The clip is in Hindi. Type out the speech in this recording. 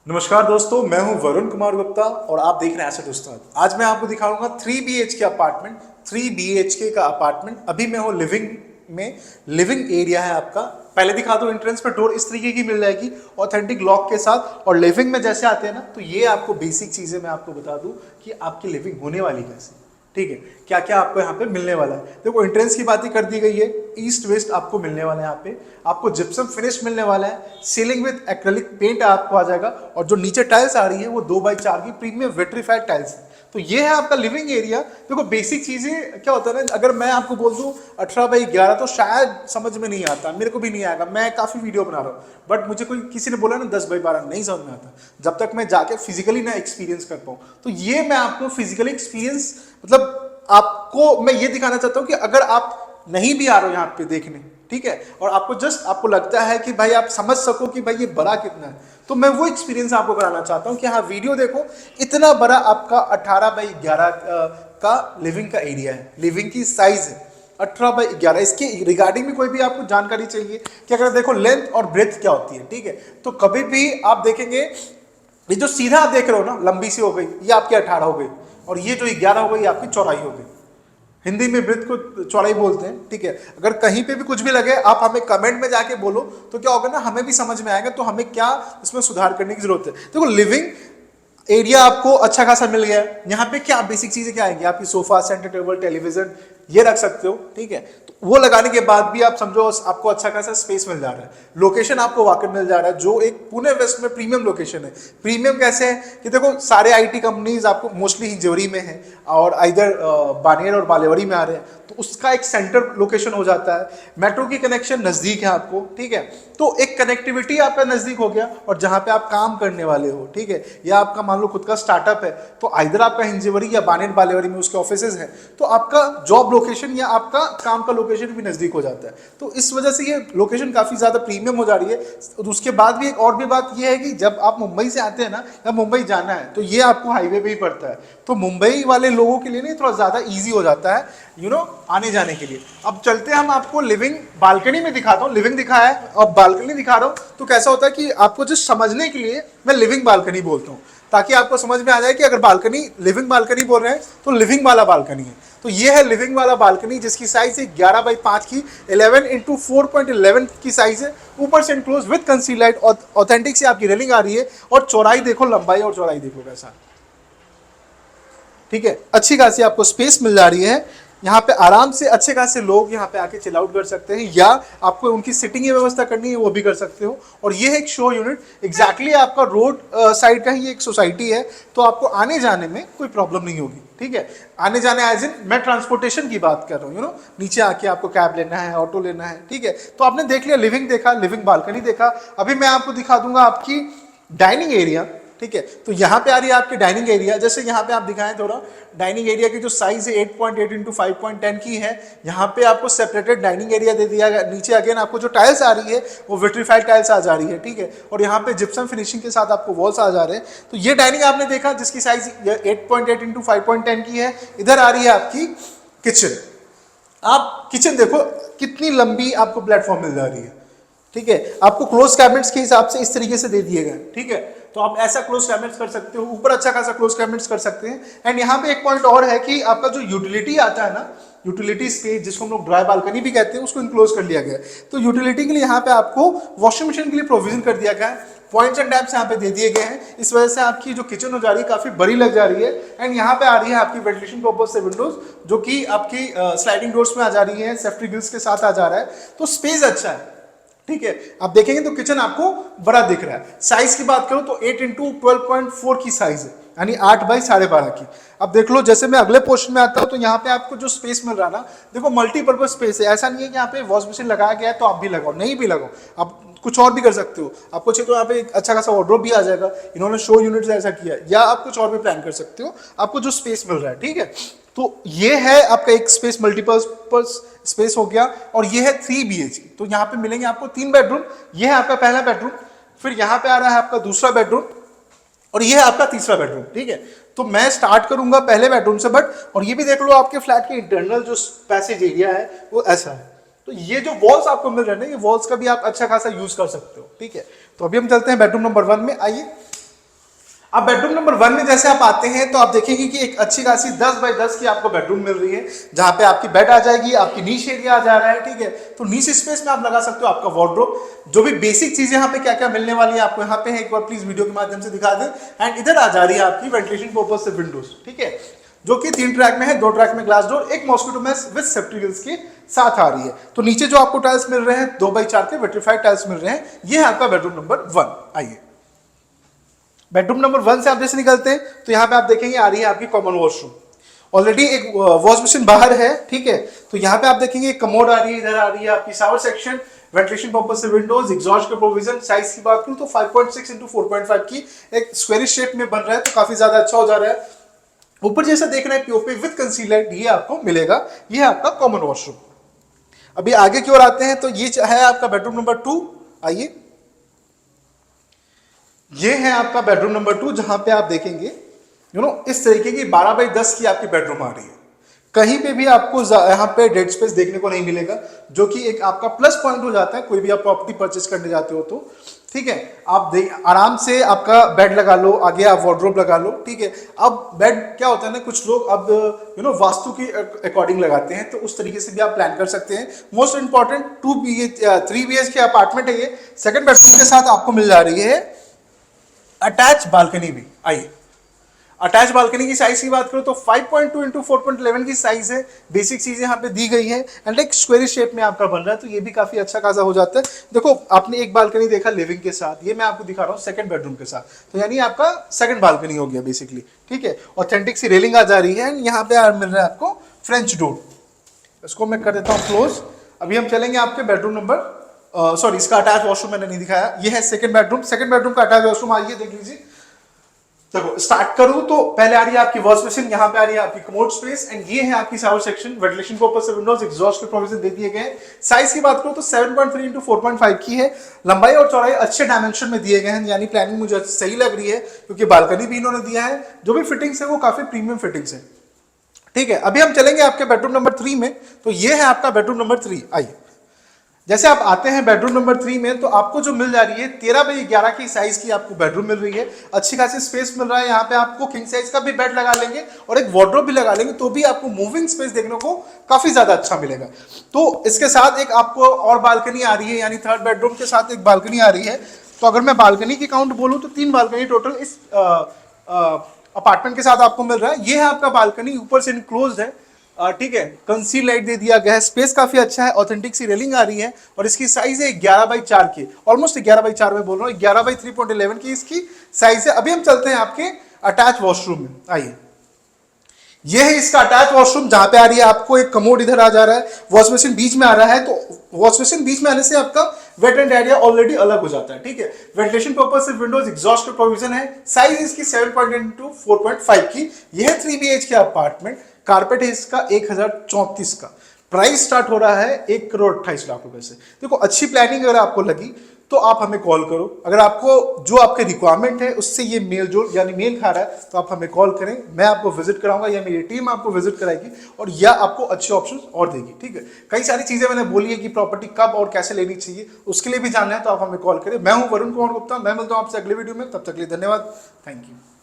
नमस्कार दोस्तों, मैं हूं वरुण कुमार गुप्ता और आप देख रहे हैं एसेट उस्ताद। आज मैं आपको दिखाऊंगा 3 BHK अपार्टमेंट। 3 BHK का अपार्टमेंट। अभी मैं हूं लिविंग में। लिविंग एरिया है आपका। पहले दिखा दो, एंट्रेंस पे डोर इस तरीके की मिल जाएगी ऑथेंटिक लॉक के साथ। और लिविंग में जैसे आते हैं ना, तो ये आपको बेसिक चीजें मैं आपको बता दूं कि आपकी लिविंग होने वाली कैसे, ठीक है, क्या क्या आपको यहाँ पे मिलने वाला है। देखो, एंट्रेंस की बात ही कर दी गई है। ईस्ट वेस्ट आपको मिलने वाला है। यहाँ पे आपको जिप्सम फिनिश मिलने वाला है। सीलिंग विद एक्रेलिक पेंट आपको आ जाएगा। और जो नीचे टाइल्स आ रही है वो 2x4 की प्रीमियम विट्रीफाइड टाइल्स है। तो ये है आपका लिविंग एरिया। देखो, बेसिक चीजें क्या होता है ना, अगर मैं आपको बोल दूं 18x11 तो शायद समझ में नहीं आता, मेरे को भी नहीं आएगा। मैं काफी वीडियो बना रहा हूँ, बट मुझे कोई किसी ने बोला ना 10x12 नहीं समझ में आता जब तक मैं जाके फिजिकली ना एक्सपीरियंस कर पाऊँ। तो ये मैं आपको फिजिकली एक्सपीरियंस, मतलब आपको मैं ये दिखाना चाहता हूं कि अगर आप नहीं भी आ रहे हो यहाँ पे देखने, ठीक है, और आपको जस्ट आपको लगता है कि भाई आप समझ सको कि भाई ये बड़ा कितना है, तो मैं वो एक्सपीरियंस आपको कराना चाहता हूं कि हाँ, वीडियो देखो, इतना बड़ा आपका 18x11 का लिविंग का एरिया है। लिविंग की साइज है 18x11। इसके रिगार्डिंग में कोई भी आपको जानकारी चाहिए कि अगर देखो लेंथ और ब्रेथ क्या होती है, ठीक है, तो कभी भी आप देखेंगे ये जो सीधा आप देख रहे हो ना, लंबी सी हो गई, ये आपकी 18 हो गई, और ये जो 11 हो गई आपकी चौड़ाई हो गई। हिंदी में वृत्त को चौड़ाई बोलते हैं, ठीक है। अगर कहीं पे भी कुछ भी लगे, आप हमें कमेंट में जाके बोलो, तो क्या होगा ना, हमें भी समझ में आएगा तो हमें क्या इसमें सुधार करने की जरूरत है। देखो, लिविंग एरिया आपको अच्छा खासा मिल गया है। यहाँ पे क्या बेसिक चीजें क्या आएंगी आपकी, सोफा, सेंटर टेबल, टेलीविजन, ये रख सकते हो, ठीक है। तो वो लगाने के बाद भी आप समझो आपको अच्छा खासा स्पेस मिल जा रहा है। लोकेशन आपको वाकई मिल जा रहा है, जो एक पुणे वेस्ट में प्रीमियम लोकेशन है। प्रीमियम कैसे है कि देखो, सारे आईटी कंपनीज आपको मोस्टली हिंजवरी में है और इधर बानेर और बालेवरी में आ रहे हैं, तो उसका एक सेंटर लोकेशन हो जाता है। मेट्रो की कनेक्शन नजदीक है आपको, ठीक है। तो एक कनेक्टिविटी आपका नजदीक हो गया। और जहां पे आप काम करने वाले हो, ठीक है, या आपका मान लो खुद का स्टार्टअप है, तो इधर आपका हिंजवरी या बानेर बालेवरी में उसके ऑफिसेज हैं, तो आपका जॉब लोकेशन या आपका काम का लोकेशन भी नजदीक हो जाता है। तो इस वजह से ये लोकेशन काफी ज्यादा प्रीमियम हो जा रही है। तो उसके बाद भी एक और भी बात ये है कि जब आप मुंबई से आते हैं ना, या मुंबई जाना है, तो ये आपको हाईवे पे ही पड़ता है। तो मुंबई वाले लोगों के लिए नहीं, थोड़ा ज्यादा ईजी हो जाता है आने जाने के लिए। अब चलते हैं, हम आपको लिविंग बालकनी में दिखाता हूँ। लिविंग दिखाया है, अब बालकनी दिखा रहा हूँ। तो कैसा होता है कि आपको जस्ट समझने के लिए मैं लिविंग बालकनी बोलता हूँ, ताकि आपको समझ में आ जाए कि अगर बालकनी लिविंग बालकनी बोल रहे हैं तो लिविंग वाला बालकनी है। तो ये है लिविंग वाला बालकनी, जिसकी साइज है 11x5 की, 11x4.11 की साइज है। ऊपर से enclose with conceal light, authentic से आपकी रेलिंग आ रही है। और चौड़ाई देखो, लंबाई और चौड़ाई देखो कैसा, ठीक है, अच्छी खासी आपको स्पेस मिल जा रही है। यहाँ पे आराम से अच्छे खासे लोग यहाँ पे आके चिल आउट कर सकते हैं, या आपको उनकी सिटिंग की व्यवस्था करनी है वो भी कर सकते हो। और ये है एक शो यूनिट, एग्जैक्टली आपका रोड साइड का ही एक सोसाइटी है, तो आपको आने जाने में कोई प्रॉब्लम नहीं होगी, ठीक है। आने जाने एज इन मैं ट्रांसपोर्टेशन की बात कर रहा हूँ, नीचे आके आपको कैब लेना है, ऑटो लेना है, ठीक है। तो आपने देख लिया, लिविंग देखा, लिविंग बालकनी देखा। अभी मैं आपको दिखा दूंगा आपकी डाइनिंग एरिया, ठीक है। तो यहाँ पे आ रही है आपकी डाइनिंग एरिया। जैसे यहाँ पे आप दिखाएं थोड़ा, डाइनिंग एरिया की जो साइज है 8.8 इंटू 5.10 की है। यहाँ पे आपको सेपरेटेड डाइनिंग एरिया दे दिया गया। नीचे अगेन आपको जो टाइल्स आ रही है वो विट्रीफाइड टाइल्स आ जा रही है, ठीक है। और यहाँ पे जिप्सम फिनिशिंग के साथ आपको वॉल्स आ जा रहे हैं। तो ये डाइनिंग आपने देखा, जिसकी साइज 8.8 इंटू 5.10 की है। इधर आ रही है आपकी किचन। आप किचन देखो कितनी लंबी आपको प्लेटफॉर्म मिल जा रही है, ठीक है। आपको क्लोज कैबिनेट्स के हिसाब से इस तरीके से दे दिए गए, ठीक है। तो आप ऐसा क्लोज कैबिनेट्स कर सकते हो, ऊपर अच्छा खासा क्लोज कैबिनेट्स कर सकते हैं। एंड यहाँ पे एक पॉइंट और है कि आपका जो यूटिलिटी आता है ना, यूटिलिटी स्पेस, जिसको हम लोग ड्राई बालकनी भी कहते हैं, उसको इनक्लोज कर लिया गया है। तो यूटिलिटी के लिए यहाँ पे आपको वॉशिंग मशीन के लिए प्रोविजन कर दिया गया है। पॉइंट्स एंड टैप्स यहाँ पे दे दिए गए हैं। इस वजह से आपकी जो किचन हो जा रही है काफी बड़ी लग जा रही है। एंड यहाँ पे आ रही है आपकी वेंटिलेशन पर्पस से विंडोज, जो कि आपकी स्लाइडिंग डोर्स में आ जा रही है, सेफ्टी ग्रिल्स के साथ आ जा रहा है। तो स्पेस अच्छा है, ठीक है। आप देखेंगे तो किचन आपको बड़ा दिख रहा है। साइज की बात करूं तो 8 इंटू 12.4 की साइज है, यानी 8x12.5 की। अब देख लो, जैसे मैं अगले पोर्शन में आता हूं, तो यहाँ पे आपको जो स्पेस मिल रहा है ना, देखो मल्टीपर्पज स्पेस है। ऐसा नहीं है कि यहाँ पे वॉश मशीन लगाया गया है तो आप भी लगाओ, नहीं भी लगाओ, आप कुछ और भी कर सकते हो। आपको चाहिए तो यहाँ पे एक अच्छा खासा वार्डरोब भी आ जाएगा। इन्होंने शो यूनिट ऐसा किया, या आप कुछ और भी प्लान कर सकते हो, आपको जो स्पेस मिल रहा है, ठीक है। तो ये है आपका एक स्पेस, मल्टीपर्पज स्पेस हो गया। और ये है 3 BHK। तो यहाँ पे मिलेंगे आपको 3 बेडरूम। ये है आपका पहला बेडरूम, फिर यहाँ पे आ रहा है आपका दूसरा बेडरूम, और ये है आपका तीसरा बेडरूम, ठीक है। तो मैं स्टार्ट करूंगा पहले बेडरूम से, बट और ये भी देख लो, आपके फ्लैट के इंटरनल जो पैसेज एरिया है वो ऐसा है। तो ये जो वॉल्स आपको मिल रहे हैं ना, ये वॉल्स का भी आप अच्छा खासा यूज कर सकते हो, ठीक है। तो अभी हम चलते हैं बेडरूम नंबर 1 में, आइए। अब बेडरूम नंबर 1 में जैसे आप आते हैं तो आप देखेंगे कि एक अच्छी खासी 10 बाय 10 की आपको बेडरूम मिल रही है, जहां पे आपकी बेड आ जाएगी, आपकी नीश एरिया आ जा रहा है, ठीक है। तो नीश स्पेस में आप लगा सकते हो आपका वार्डरोब, जो भी बेसिक चीजें यहाँ पे क्या क्या मिलने वाली है आपको यहाँ पे है, एक बार प्लीज वीडियो के माध्यम से दिखा दें। एंड इधर आ जा रही है आपकी वेंटिलेशन पर्पज से विंडोज, ठीक है, जो कि 3 ट्रैक में है, 2 ट्रैक में ग्लास डोर, एक mosquito mesh with safety grills के साथ आ रही है। तो नीचे जो आपको टाइल्स मिल रहे हैं 2 बाई 4 के विट्रीफाइड टाइल्स मिल रहे हैं, ये है आपका बेडरूम नंबर 1। आइए बेडरूम नंबर 1 से आप जैसे निकलते हैं तो यहाँ पे आप देखेंगे आ रही है आपकी कॉमन वॉशरूम। ऑलरेडी एक वॉश बेसिन बाहर है, ठीक है। तो यहाँ पे आप देखेंगे एक कमोड आ रही है, इधर आ रही है आपकी शावर सेक्शन, वेंटिलेशन पर्पस से विंडोज, एग्जॉस्ट का प्रोविजन। साइज की बात करूं तो 5.6 इंटू 4.5 की एक स्क्वायरिश शेप में बन रहा है, तो काफी ज्यादा अच्छा हो जा रहा है। ऊपर जैसा देख रहे हैं पीओपी विद कंसीलर, ये आपको मिलेगा, ये है आपका कॉमन वॉशरूम। अभी आगे की ओर आते हैं तो ये है आपका बेडरूम नंबर 2। आइए ये है आपका बेडरूम नंबर 2, जहां पे आप देखेंगे इस तरीके की 12 बाई 10 की आपकी बेडरूम आ रही है। कहीं पे भी आपको यहाँ पे डेड स्पेस देखने को नहीं मिलेगा, जो कि एक आपका प्लस पॉइंट हो जाता है कोई भी आप प्रॉपर्टी परचेस करने जाते हो तो, ठीक है। आप आराम से आपका बेड लगा लो, आगे आप वार्डरोब लगा लो, ठीक है। अब बेड क्या होता है ना, कुछ लोग अब वास्तु के अकॉर्डिंग लगाते हैं, तो उस तरीके से भी आप प्लान कर सकते हैं। मोस्ट इंपॉर्टेंट 3 BH के अपार्टमेंट है ये। सेकंड बेडरूम के साथ आपको मिल जा रही है अटैच बालकनी भी। आइए अटैच बालकनी की साइज की बात करो तो 5.2 इंटू 4.11 की साइज है। बेसिक चीजें यहाँ पे दी गई है एंड एक स्क्वायरी शेप में आपका बन रहा है, तो ये भी काफी अच्छा खासा हो जाता है। देखो आपने एक बालकनी देखा लिविंग के साथ, ये मैं आपको दिखा रहा हूँ सेकंड बेडरूम के साथ, तो यानी आपका सेकंड बालकनी हो गया बेसिकली, ठीक है। ऑथेंटिक सी रेलिंग आ जा रही है, यहाँ पे मिल रहा है आपको फ्रेंच डोर। इसको मैं कर देता हूँ क्लोज। अभी हम चलेंगे आपके बेडरूम नंबर सॉरी इसका अटैच वॉशरूम मैंने नहीं दिखाया, ये है सेकंड बेडरूम। सेकंड बेडरूम का अटैच वॉशरूम आइए देख लीजिए। देखो स्टार्ट करूं तो पहले आ रही है आपकी वॉश बेसिन, यहाँ पे आ रही है आपकी कमोड स्पेस एंड ये है आपकी शावर सेक्शन, वेंटिलेशन पर्पस से विंडोज, एग्जॉस्ट के प्रोविजन दे दिए गए। साइज की बात करूं तो 7.3 इंटू 4.5 की है। लंबाई और चौड़ाई अच्छे डायमेंशन में दिए गए हैं, यानी प्लानिंग मुझे सही लग रही है, क्योंकि बालकनी भी इन्होंने दिया है। जो भी फिटिंग्स है वो काफी प्रीमियम फिटिंग्स है, ठीक है। अभी हम चलेंगे आपके बेडरूम नंबर 3 में, तो ये है आपका बेडरूम नंबर 3। आइए जैसे आप आते हैं बेडरूम नंबर 3 में तो आपको जो मिल जा रही है 13 बाई 11 की साइज की आपको बेडरूम मिल रही है। अच्छी खासी स्पेस मिल रहा है, यहाँ पे आपको किंग साइज का भी बेड लगा लेंगे और एक वार्डरोब भी लगा लेंगे, तो भी आपको मूविंग स्पेस देखने को काफी ज्यादा अच्छा मिलेगा। तो इसके साथ एक आपको और बालकनी आ रही है, यानी थर्ड बेडरूम के साथ एक बालकनी आ रही है। तो अगर मैं बालकनी की काउंट बोलूँ तो 3 बालकनी टोटल इस अपार्टमेंट के साथ आपको मिल रहा है। ये है आपका बालकनी, ऊपर से इनक्लोज्ड है, ठीक है। कंसील लाइट दे दिया गया है, स्पेस काफी अच्छा है, ऑथेंटिक सी रेलिंग आ रही है और इसकी साइज है 11 बाई 4 की, ऑलमोस्ट 11 बाई 4 में बोल रहा हूँ, 11 बाई 3.11 की इसकी साइज है। अभी हम चलते हैं आपके अटैच वॉशरूम में। आइए ये है इसका अटैच वॉशरूम, जहां पे आ रही है आपको एक कमोड इधर आ जा रहा है, वॉश बेसिन बीच में आ रहा है। तो वॉश बेसिन बीच में आने से आपका वेट एंड एरिया ऑलरेडी अलग हो जाता है, ठीक है। वेंटिलेशन पर्पस से विंडोज, एग्जॉस्ट का प्रोविजन है। साइज इसकी 7.2 की। यह है 3 BH के अपार्टमेंट। कारपेट है इसका 1034 का। प्राइस स्टार्ट हो रहा है 1,28,00,000 रुपए से। देखो अच्छी प्लानिंग अगर आपको लगी तो आप हमें कॉल करो। अगर आपको जो आपके रिक्वायरमेंट है उससे ये मेल जोड़ यानी मेल खा रहा है तो आप हमें कॉल करें, मैं आपको विजिट कराऊंगा या मेरी टीम आपको विजिट कराएगी और या आपको अच्छे ऑप्शंस और देगी, ठीक है। कई सारी चीजें मैंने बोली है कि प्रॉपर्टी कब और कैसे लेनी चाहिए, उसके लिए भी जानना है तो आप हमें कॉल करें। मैं हूं वरुण कुमार गुप्ता, मैं मिलता हूं आपसे अगले वीडियो में, तब तक के लिए धन्यवाद, थैंक यू।